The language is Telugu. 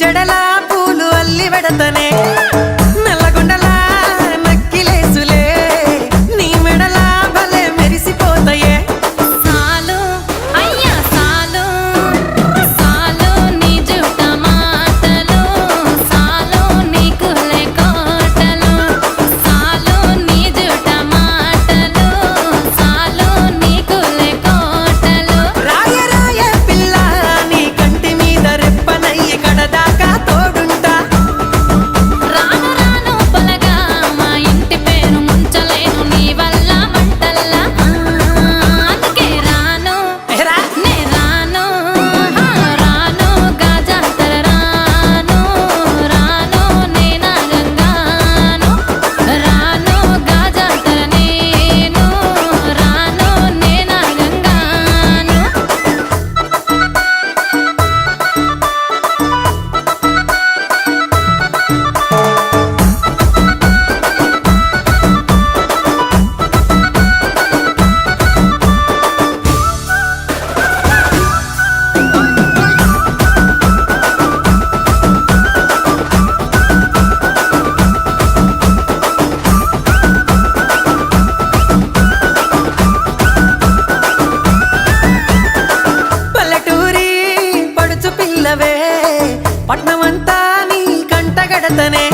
జడల పూలు అల్లి వెడతనే నల్లగొండల నక్కిలేసులే నీ మెడల భలే మెరిసిపోతాయే సాలు అయ్యా సాలు సాలు నీ జుట మాటలు సాలు నీకు లేకోటలు సాలు నీ జుట మాటలు సాలు నీకు లేకోటలు రాయ రాయ పిల్ల నీ కంటి మీద రెప్పనయ్యి కడదాకా తోడుంటా రాను రాను పొలగా మా ఇంటి పేరు ముంచలేను నీ వల్ల మంటల్లా అందుకే రాను ఎరా నే రాను రాను గాజాతర రాను రాను నేనా గంగాను రాను గాజాతర నేను రాను నేనా గంగాను పల్లెటూరి పడుచు పిల్లవే పట్నమంతా నీ కంటగడతనే